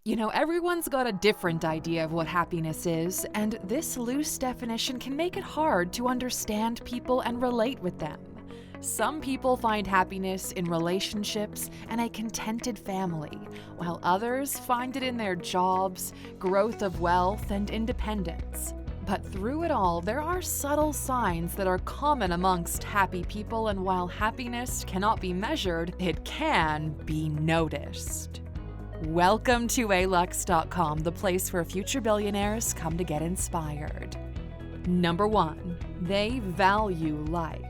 Everyone's got a different idea of what happiness is, and this loose definition can make it hard to understand people and relate with them. Some people find happiness in relationships and a contented family, while others find it in their jobs, growth of wealth, and independence. But through it all, there are subtle signs that are common amongst happy people, and while happiness cannot be measured, it can be noticed. Welcome to Alux.com, the place where future billionaires come to get inspired. Number 1, they value life.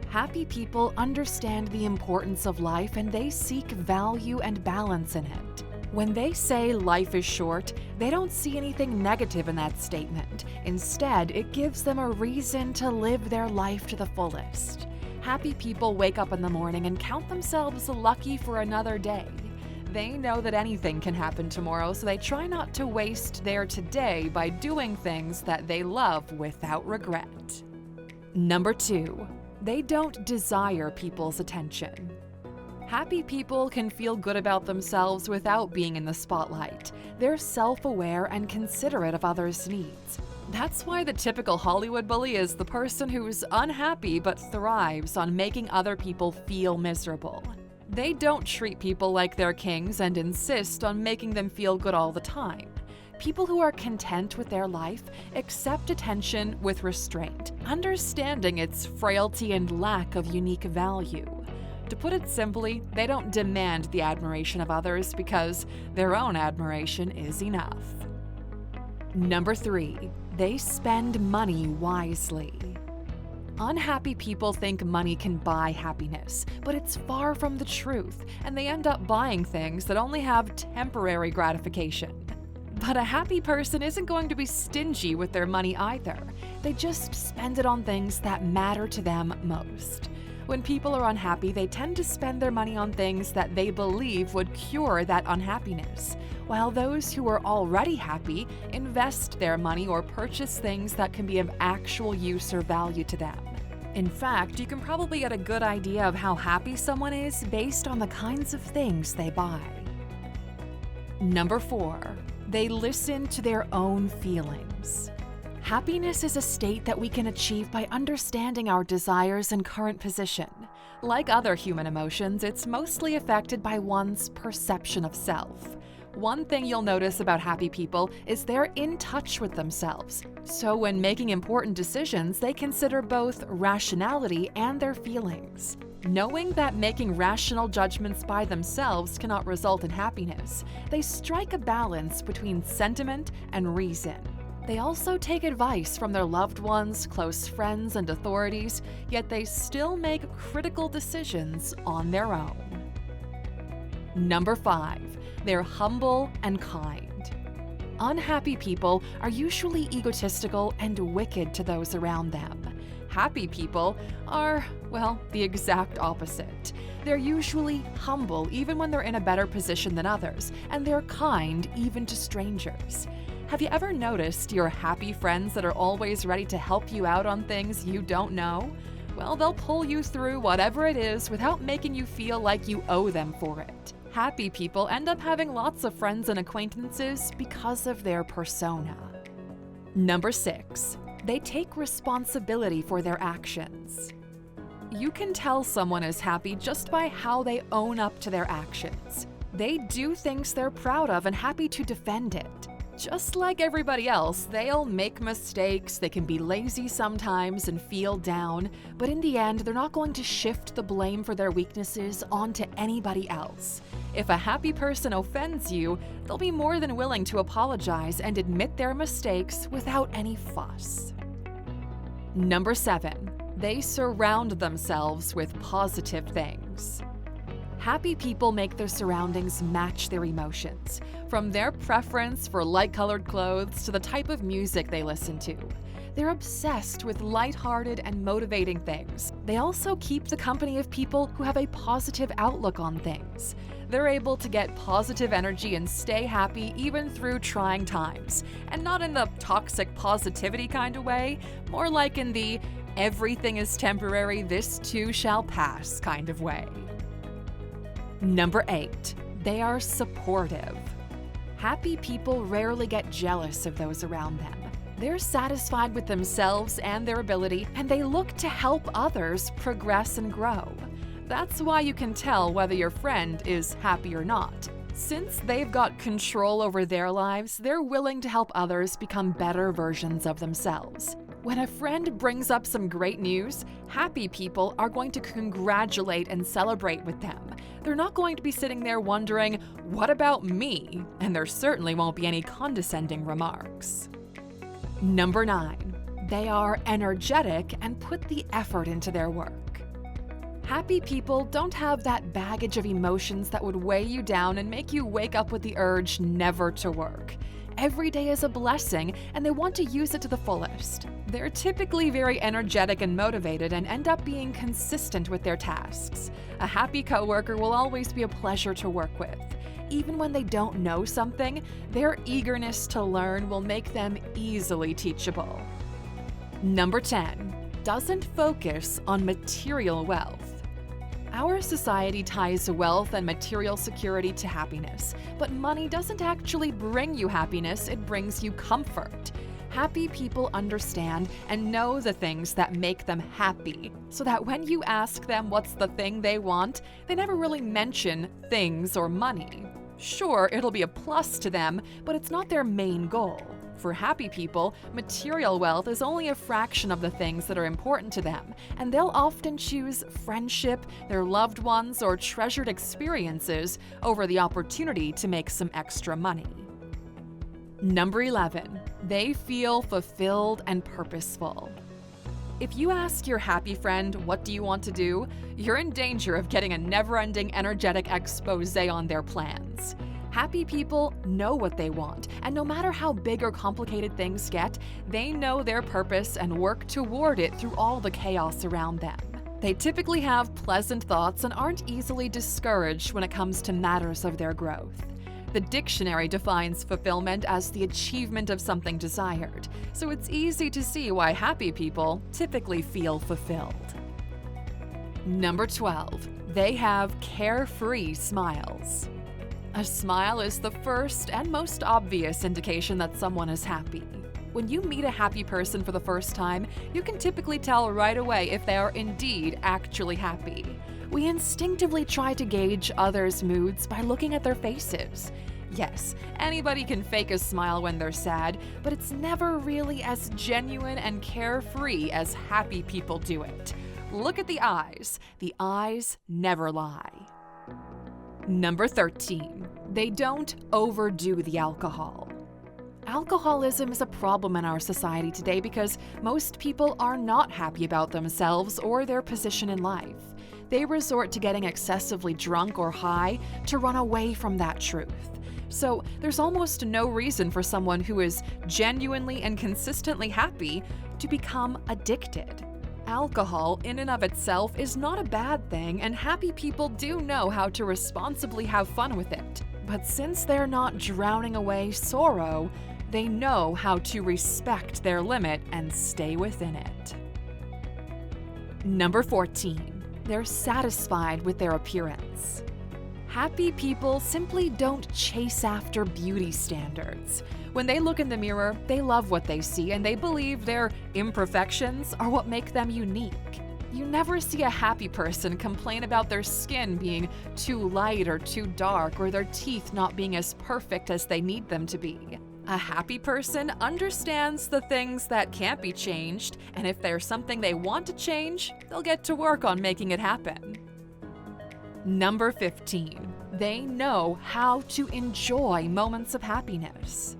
Happy people understand the importance of life and they seek value and balance in it. When they say life is short, they don't see anything negative in that statement. Instead, it gives them a reason to live their life to the fullest. Happy people wake up in the morning and count themselves lucky for another day. They know that anything can happen tomorrow, so they try not to waste their today by doing things that they love without regret. Number 2, they don't desire people's attention. Happy people can feel good about themselves without being in the spotlight. They're self-aware and considerate of others' needs. That's why the typical Hollywood bully is the person who's unhappy but thrives on making other people feel miserable. They don't treat people like they're kings and insist on making them feel good all the time. People who are content with their life accept attention with restraint, understanding its frailty and lack of unique value. To put it simply, they don't demand the admiration of others because their own admiration is enough. Number 3, they spend money wisely. Unhappy people think money can buy happiness, but it's far from the truth, and they end up buying things that only have temporary gratification. But a happy person isn't going to be stingy with their money either. They just spend it on things that matter to them most. When people are unhappy, they tend to spend their money on things that they believe would cure that unhappiness, while those who are already happy invest their money or purchase things that can be of actual use or value to them. In fact, you can probably get a good idea of how happy someone is based on the kinds of things they buy. Number 4, they listen to their own feelings. Happiness is a state that we can achieve by understanding our desires and current position. Like other human emotions, it's mostly affected by one's perception of self. One thing you'll notice about happy people is they're in touch with themselves. So when making important decisions, they consider both rationality and their feelings. Knowing that making rational judgments by themselves cannot result in happiness, they strike a balance between sentiment and reason. They also take advice from their loved ones, close friends, and authorities, yet they still make critical decisions on their own. Number 5, they're humble and kind. Unhappy people are usually egotistical and wicked to those around them. Happy people are, the exact opposite. They're usually humble even when they're in a better position than others, and they're kind even to strangers. Have you ever noticed your happy friends that are always ready to help you out on things you don't know? Well, they'll pull you through whatever it is without making you feel like you owe them for it. Happy people end up having lots of friends and acquaintances because of their persona. Number 6, they take responsibility for their actions. You can tell someone is happy just by how they own up to their actions. They do things they're proud of and happy to defend it. Just like everybody else, they'll make mistakes, they can be lazy sometimes and feel down, but in the end, they're not going to shift the blame for their weaknesses onto anybody else. If a happy person offends you, they'll be more than willing to apologize and admit their mistakes without any fuss. Number 7, they surround themselves with positive things. Happy people make their surroundings match their emotions, from their preference for light-colored clothes to the type of music they listen to. They're obsessed with lighthearted and motivating things. They also keep the company of people who have a positive outlook on things. They're able to get positive energy and stay happy even through trying times, and not in the toxic positivity kind of way, more like in the everything is temporary, this too shall pass kind of way. Number 8, they are supportive. Happy people rarely get jealous of those around them. They're satisfied with themselves and their ability, and they look to help others progress and grow. That's why you can tell whether your friend is happy or not. Since they've got control over their lives, they're willing to help others become better versions of themselves. When a friend brings up some great news, happy people are going to congratulate and celebrate with them. They're not going to be sitting there wondering, "What about me?" And there certainly won't be any condescending remarks. Number 9. They are energetic and put the effort into their work. Happy people don't have that baggage of emotions that would weigh you down and make you wake up with the urge never to work. Every day is a blessing, and they want to use it to the fullest. They're typically very energetic and motivated and end up being consistent with their tasks. A happy coworker will always be a pleasure to work with. Even when they don't know something, their eagerness to learn will make them easily teachable. Number 10. Doesn't focus on material wealth. Our society ties wealth and material security to happiness, but money doesn't actually bring you happiness, it brings you comfort. Happy people understand and know the things that make them happy, so that when you ask them what's the thing they want, they never really mention things or money. Sure, it'll be a plus to them, but it's not their main goal. For happy people, material wealth is only a fraction of the things that are important to them, and they'll often choose friendship, their loved ones, or treasured experiences over the opportunity to make some extra money. Number 11. They feel fulfilled and purposeful. If you ask your happy friend, "What do you want to do?" you're in danger of getting a never-ending energetic expose on their plans. Happy people know what they want, and no matter how big or complicated things get, they know their purpose and work toward it through all the chaos around them. They typically have pleasant thoughts and aren't easily discouraged when it comes to matters of their growth. The dictionary defines fulfillment as the achievement of something desired, so it's easy to see why happy people typically feel fulfilled. Number 12. They have carefree smiles. A smile is the first and most obvious indication that someone is happy. When you meet a happy person for the first time, you can typically tell right away if they are indeed actually happy. We instinctively try to gauge others' moods by looking at their faces. Yes, anybody can fake a smile when they're sad, but it's never really as genuine and carefree as happy people do it. Look at the eyes. The eyes never lie. Number 13. They don't overdo the alcohol. Alcoholism is a problem in our society today because most people are not happy about themselves or their position in life. They resort to getting excessively drunk or high to run away from that truth. So there's almost no reason for someone who is genuinely and consistently happy to become addicted. Alcohol in and of itself is not a bad thing, and happy people do know how to responsibly have fun with it. But since they're not drowning away sorrow, they know how to respect their limit and stay within it. Number 14. They're satisfied with their appearance. Happy people simply don't chase after beauty standards. When they look in the mirror, they love what they see and they believe their imperfections are what make them unique. You never see a happy person complain about their skin being too light or too dark or their teeth not being as perfect as they need them to be. A happy person understands the things that can't be changed, and if there's something they want to change, they'll get to work on making it happen. Number 15. They know how to enjoy moments of happiness.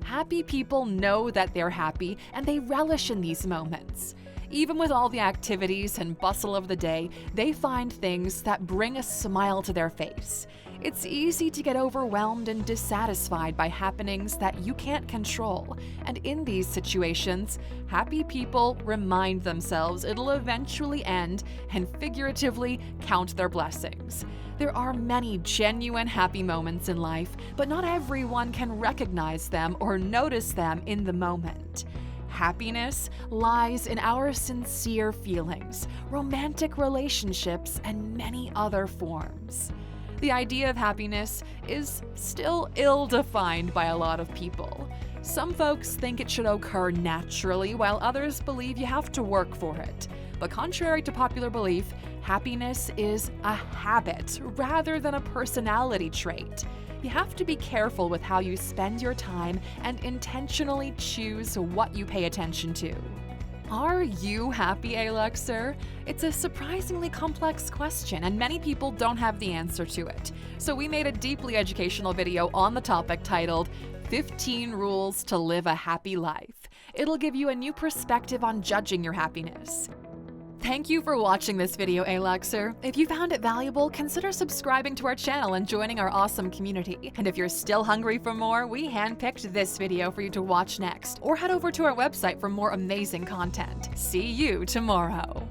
Happy people know that they're happy and they relish in these moments. Even with all the activities and bustle of the day, they find things that bring a smile to their face. It's easy to get overwhelmed and dissatisfied by happenings that you can't control, and in these situations, happy people remind themselves it'll eventually end and figuratively count their blessings. There are many genuine happy moments in life, but not everyone can recognize them or notice them in the moment. Happiness lies in our sincere feelings, romantic relationships, and many other forms. The idea of happiness is still ill-defined by a lot of people. Some folks think it should occur naturally, while others believe you have to work for it. But contrary to popular belief, happiness is a habit rather than a personality trait. You have to be careful with how you spend your time and intentionally choose what you pay attention to. Are you happy, Aluxer? It's a surprisingly complex question, and many people don't have the answer to it. So we made a deeply educational video on the topic titled 15 Rules to Live a Happy Life. It'll give you a new perspective on judging your happiness. Thank you for watching this video, Aluxer. If you found it valuable, consider subscribing to our channel and joining our awesome community. And if you're still hungry for more, we handpicked this video for you to watch next. Or head over to our website for more amazing content. See you tomorrow.